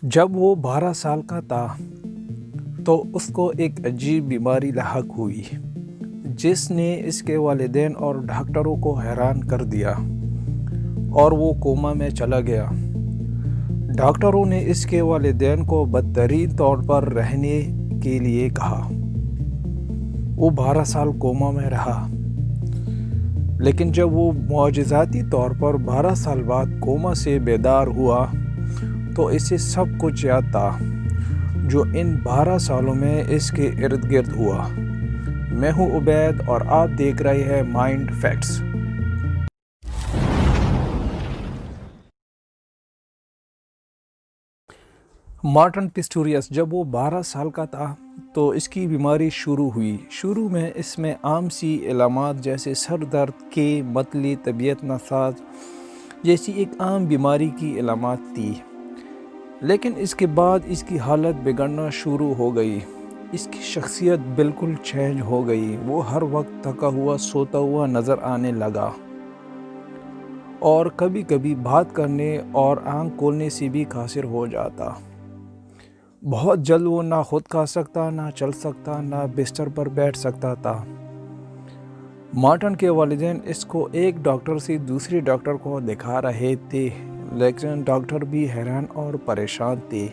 जब वो 12 साल का था तो उसको एक अजीब बीमारी लाहक हुई जिसने इसके वालिदैन और डॉक्टरों को हैरान कर दिया और वो कोमा में चला गया। डॉक्टरों ने इसके वालिदैन को बदतरीन तौर पर रहने के लिए कहा। वो 12 साल कोमा में रहा, लेकिन जब वो मुआजिज़ाती तौर पर 12 साल बाद कोमा से बेदार हुआ तो इसे सब कुछ याद था जो इन 12 सालों में इसके इर्द गिर्द हुआ। मैं हूँ उबैद और आप देख रहे हैं माइंड फैक्ट्स। मार्टिन पिस्टोरियस जब वो 12 साल का था तो इसकी बीमारी शुरू हुई। शुरू में इसमें आम सी इलामात जैसे सर दर्द के मतली तबीयत नासाज जैसी एक आम बीमारी की इलामात थी, लेकिन इसके बाद इसकी हालत बिगड़ना शुरू हो गई। इसकी शख्सियत बिल्कुल चेंज हो गई। वो हर वक्त थका हुआ सोता हुआ नज़र आने लगा और कभी कभी बात करने और आँख खोलने से भी कासिर हो जाता। बहुत जल्द वो ना खुद खा सकता, ना चल सकता, ना बिस्तर पर बैठ सकता था। मार्टिन के वालिदैन इसको एक डॉक्टर से दूसरे डॉक्टर को दिखा रहे थे, लेकिन डॉक्टर भी हैरान और परेशान थे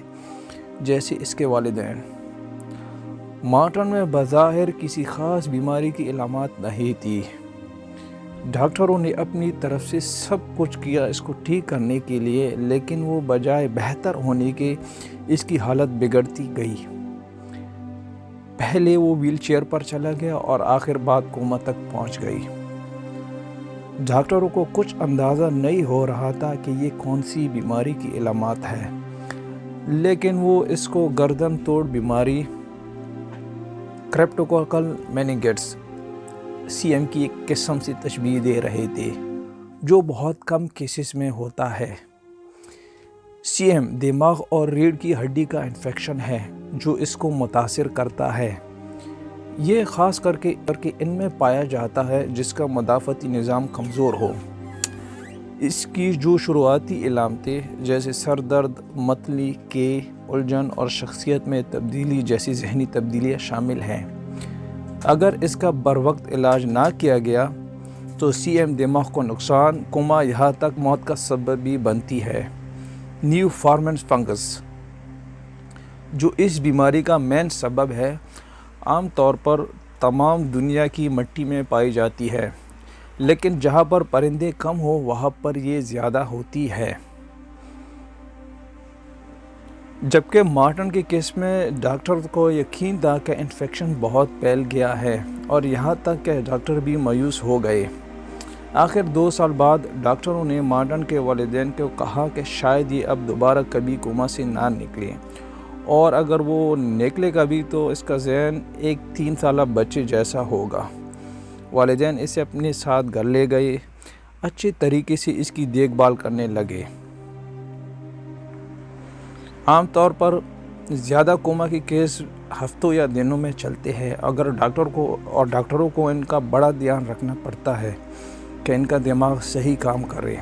जैसे इसके वालिदैन। मार्टिन में बज़ाहिर किसी ख़ास बीमारी की इलामात नहीं थी। डॉक्टरों ने अपनी तरफ से सब कुछ किया इसको ठीक करने के लिए, लेकिन वो बजाय बेहतर होने के इसकी हालत बिगड़ती गई। पहले वो व्हीलचेयर पर चला गया और आखिर बात कोमा तक पहुंच गई। डॉक्टरों को कुछ अंदाज़ा नहीं हो रहा था कि ये कौन सी बीमारी की इलामात है, लेकिन वो इसको गर्दन तोड़ बीमारी क्रिप्टोकोकल मेनिंजाइटिस CM की एक किस्म से तशबीह दे रहे थे, जो बहुत कम केसेस में होता है। CM दिमाग और रीढ़ की हड्डी का इन्फेक्शन है जो इसको मुतासिर करता है। ये ख़ास करके इनमें पाया जाता है जिसका मदाफ़ती निज़ाम कमज़ोर हो। इसकी जो शुरुआती इलामतें जैसे सर दर्द, मतली के उलझन और शख्सियत में तब्दीली जैसी जहनी तब्दीलियाँ शामिल हैं। अगर इसका बरवक्त इलाज ना किया गया तो CM दिमाग को नुकसान, कोमा, यहाँ तक मौत का सबब भी बनती है। न्यू फॉर्मेंस फंगस जो इस बीमारी का मेन सबब है, आम तौर पर तमाम दुनिया की मिट्टी में पाई जाती है, लेकिन जहाँ पर परिंदे कम हो वहाँ पर ये ज़्यादा होती है। जबकि मार्टिन के केस में डॉक्टर को यकीन था कि इन्फेक्शन बहुत फैल गया है और यहाँ तक कि डॉक्टर भी मायूस हो गए। आखिर 2 साल बाद डॉक्टरों ने मार्टिन के वालिदैन को कहा कि शायद ये अब दोबारा कभी कोमा से ना निकले, और अगर वो निकलेगा भी तो इसका ज़हन एक 3 साला बच्चे जैसा होगा। वालिदैन इसे अपने साथ घर ले गए, अच्छे तरीके से इसकी देखभाल करने लगे। आम तौर पर ज़्यादा कोमा के केस हफ्तों या दिनों में चलते हैं। अगर डॉक्टरों को इनका बड़ा ध्यान रखना पड़ता है कि इनका दिमाग सही काम करे।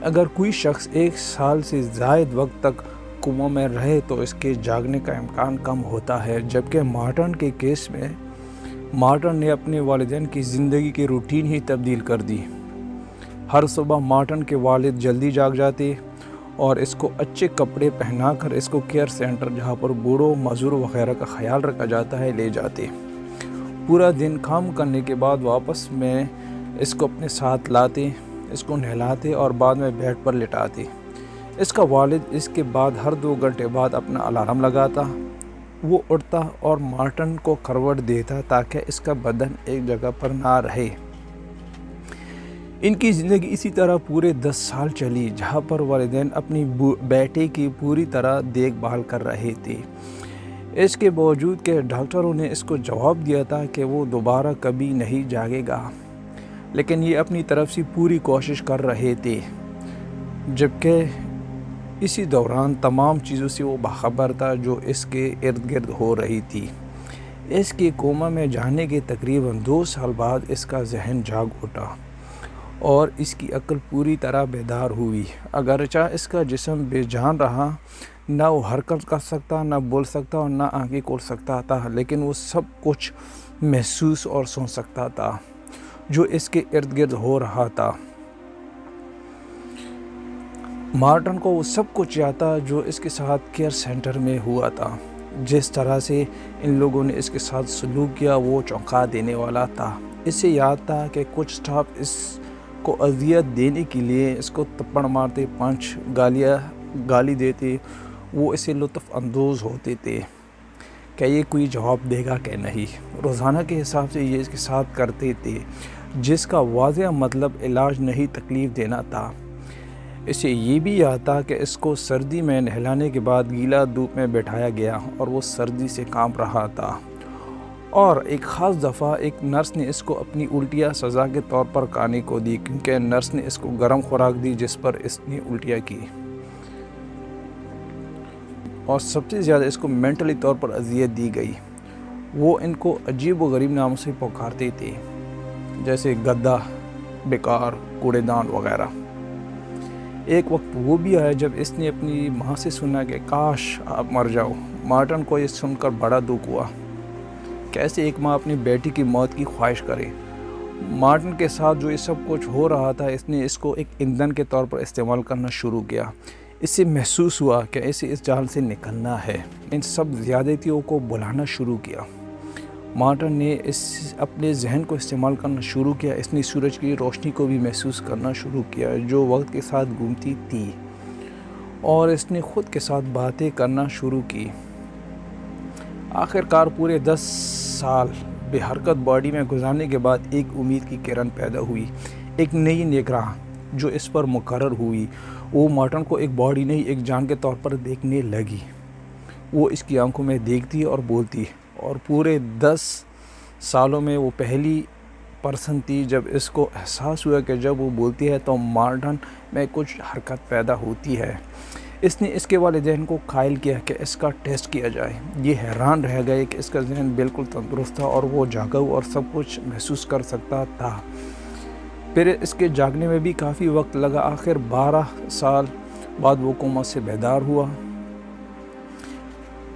अगर कोई शख्स 1 साल से ज़ायद वक्त तक कोमा में रहे तो इसके जागने का इम्कान कम होता है। जबकि मार्टिन के केस में मार्टिन ने अपने वालिदैन की ज़िंदगी की रूटीन ही तब्दील कर दी। हर सुबह मार्टिन के वालिद जल्दी जाग जाते और इसको अच्छे कपड़े पहनाकर इसको केयर सेंटर, जहाँ पर बूढ़ों मजदूर वगैरह का ख्याल रखा जाता है, ले जाते। पूरा दिन काम करने के बाद वापस में इसको अपने साथ लाते, इसको नहलाते और बाद में बेड पर लिटाते। इसका वालिद इसके बाद हर 2 घंटे बाद अपना अलार्म लगाता। वो उठता और मार्टिन को करवट देता ताकि इसका बदन एक जगह पर ना रहे। इनकी ज़िंदगी इसी तरह पूरे 10 साल चली, जहाँ पर वालिदैन अपनी बेटे की पूरी तरह देखभाल कर रहे थे। इसके बावजूद कि डॉक्टरों ने इसको जवाब दिया था कि वो दोबारा कभी नहीं जागेगा, लेकिन ये अपनी तरफ से पूरी कोशिश कर रहे थे। जबकि इसी दौरान तमाम चीज़ों से वो बाखबर था जो इसके इर्द गिर्द हो रही थी। इसके कोमा में जाने के तकरीबन 2 साल बाद इसका जहन जाग उठा اور اس کی عقل پوری طرح بیدار ہوئی۔ اگرچہ اس کا جسم بے جان رہا، نہ وہ حرکت کر سکتا، نہ بول سکتا اور نہ آنکھیں کھول سکتا تھا، لیکن وہ سب کچھ محسوس اور سن سکتا تھا جو اس کے ارد گرد ہو رہا تھا۔ مارٹن کو وہ سب کچھ یاد تھا جو اس کے ساتھ کیئر سینٹر میں ہوا تھا۔ جس طرح سے ان لوگوں نے اس کے ساتھ سلوک کیا وہ چونکا دینے والا تھا۔ اسے یاد تھا کہ کچھ سٹاف اس کو اذیت دینے کے لیے اس کو تھپڑ مارتے، گالی دیتے، وہ اسے لطف اندوز ہوتے تھے کہ یہ کوئی جواب دے گا کہ نہیں۔ روزانہ کے حساب سے یہ اس کے ساتھ کرتے تھے، جس کا واضح مطلب علاج نہیں تکلیف دینا تھا۔ اسے یہ بھی یاد تھا کہ اس کو سردی میں نہلانے کے بعد گیلا دھوپ میں بٹھایا گیا اور وہ سردی سے کانپ رہا تھا، اور ایک خاص دفعہ ایک نرس نے اس کو اپنی الٹیاں سزا کے طور پر کھانے کو دی، کیونکہ نرس نے اس کو گرم خوراک دی جس پر اس نے الٹیاں کی، اور سب سے زیادہ اس کو مینٹلی طور پر اذیت دی گئی۔ وہ ان کو عجیب و غریب ناموں سے پکارتے تھے، جیسے گدھا، بیکار، کوڑے دان وغیرہ۔ ایک وقت وہ بھی آیا جب اس نے اپنی ماں سے سنا کہ کاش آپ مر جاؤ۔ مارٹن کو یہ سن کر بڑا دکھ ہوا۔ کیسے ایک ماں اپنی بیٹی کی موت کی خواہش کرے؟ مارٹن کے ساتھ جو یہ سب کچھ ہو رہا تھا، اس نے اس کو ایک ایندھن کے طور پر استعمال کرنا شروع کیا۔ اس سے محسوس ہوا کہ اسے اس جال سے نکلنا ہے۔ ان سب زیادتیوں کو بلانا شروع کیا۔ مارٹن نے اپنے ذہن کو استعمال کرنا شروع کیا۔ اس نے سورج کی روشنی کو بھی محسوس کرنا شروع کیا جو وقت کے ساتھ گھومتی تھی، اور اس نے خود کے ساتھ باتیں کرنا شروع کی۔ آخر کار پورے 10 سال بے حرکت باڈی میں گزارنے کے بعد ایک امید کی کرن پیدا ہوئی، ایک نئی نگراں جو اس پر مقرر ہوئی۔ وہ مارٹن کو ایک باڈی نہیں، ایک جان کے طور پر دیکھنے لگی۔ وہ اس کی آنکھوں میں دیکھتی اور بولتی، اور پورے 10 سالوں میں وہ پہلی پرسن تھی جب اس کو احساس ہوا کہ جب وہ بولتی ہے تو مارٹن میں کچھ حرکت پیدا ہوتی ہے۔ اس نے اس کے والدین کو قائل کیا کہ اس کا ٹیسٹ کیا جائے۔ یہ حیران رہ گئے کہ اس کا ذہن بالکل تندرست تھا اور وہ جاگا اور سب کچھ محسوس کر سکتا تھا۔ پھر اس کے جاگنے میں بھی کافی وقت لگا۔ آخر 12 سال بعد وہ کوما سے بیدار ہوا۔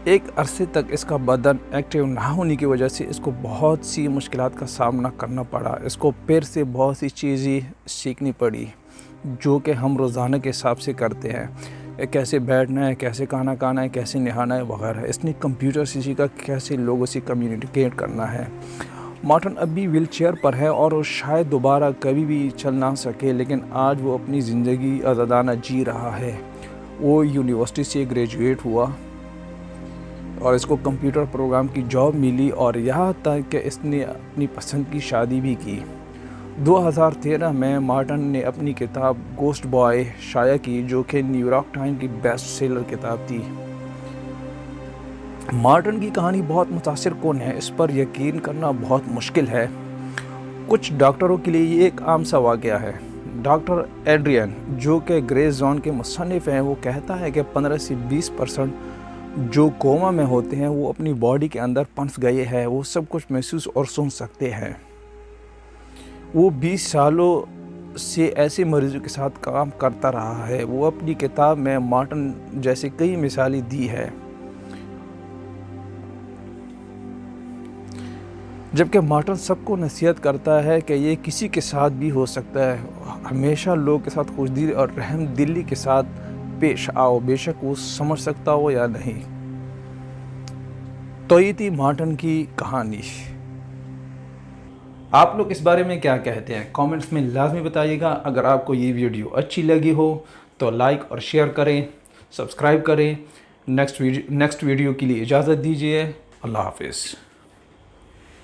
ایک عرصے تک اس کا بدن ایکٹیو نہ ہونے کی وجہ سے اس کو بہت سی مشکلات کا سامنا کرنا پڑا۔ اس کو پھر سے بہت سی چیزیں سیکھنی پڑی جو کہ ہم روزانہ کے حساب سے کرتے ہیں، کیسے بیٹھنا ہے، کیسے کھانا کھانا ہے، کیسے نہانا ہے وغیرہ۔ اس نے کمپیوٹر سے سیکھا کیسے لوگوں سے کمیونیکیٹ کرنا ہے۔ مارٹن اب بھی ویل چیئر پر ہے اور وہ شاید دوبارہ کبھی بھی چل نہ سکے، لیکن آج وہ اپنی زندگی آزادانہ جی رہا ہے۔ وہ یونیورسٹی سے گریجویٹ ہوا اور اس کو کمپیوٹر پروگرام کی جاب ملی، اور یہاں تک کہ اس نے اپنی پسند کی شادی بھی کی۔ 2013 میں مارٹن نے اپنی کتاب گوسٹ بوائے شائع کی جو کہ نیو یارک ٹائم کی بیسٹ سیلر کتاب تھی۔ مارٹن کی کہانی بہت متاثر کن ہے، اس پر یقین کرنا بہت مشکل ہے۔ کچھ ڈاکٹروں کے لیے یہ ایک عام سا واقعہ ہے۔ ڈاکٹر ایڈریان جو کہ گرے زون کے مصنف ہیں، وہ کہتا ہے کہ 15 سے 20% جو کوما میں ہوتے ہیں وہ اپنی باڈی کے اندر پنس گئے ہیں، وہ سب کچھ محسوس اور سن سکتے ہیں۔ وہ 20 سالوں سے ایسے مریضوں کے ساتھ کام کرتا رہا ہے۔ وہ اپنی کتاب میں مارٹن جیسے کئی مثالیں دی ہے۔ جبکہ مارٹن سب کو نصیحت کرتا ہے کہ یہ کسی کے ساتھ بھی ہو سکتا ہے، ہمیشہ لوگوں کے ساتھ خوش دلی اور رحم دلی کے ساتھ پیش آؤ، بے شک وہ سمجھ سکتا ہو یا نہیں۔ تو یہ تھی مارٹن کی کہانی۔ آپ لوگ اس بارے میں کیا کہتے ہیں؟ کامنٹس میں لازمی بتائیے گا۔ اگر آپ کو یہ ویڈیو اچھی لگی ہو تو لائک اور شیئر کریں، سبسکرائب کریں۔ نیکسٹ ویڈیو کے لیے اجازت دیجیے۔ اللہ حافظ۔